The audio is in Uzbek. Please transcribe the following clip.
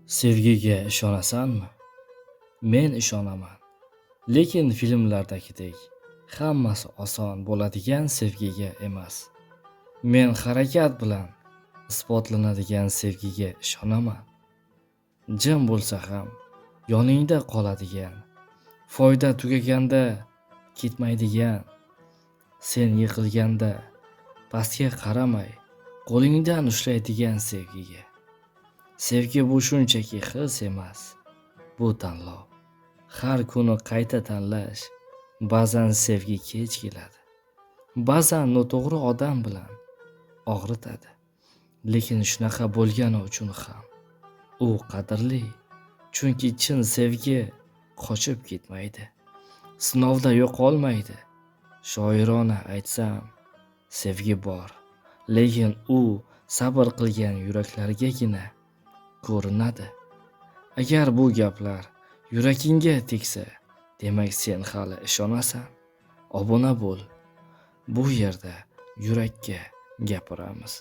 Sevgiga ishonasanmi? Men ishonaman. Lekin filmlardagidek hammasi oson bo'ladigan sevgiga emas. Men harakat bilan isbotlanadigan sevgiga ishonaman. Jim bo'lsa ham yoningda qoladigan, foyda tugaganda ketmaydigan, sen yiqilganda pastga qaramay qo'lingdan ushlaydigan sevgiga. Sevgi bu shunchaki his emas, bu tanlov. Har kuni qayta tanlash. Ba'zan sevgi kech keladi. Ba'zan noto'g'ri odam bilan og'ritadi. Lekin shunaqa bo'lgani uchun ham u qadrli. Chunki chin sevgi qochib ketmaydi. Sinovda yo'qolmaydi. Shoirona aytsam, sevgi bor, lekin u sabr qilgan yuraklargagina ko'rinadi. Agar bu gaplar yuragingga tegsa, demak sen hali ishonasan. Obuna bo'l. Bu yerda yurakka gapiramiz.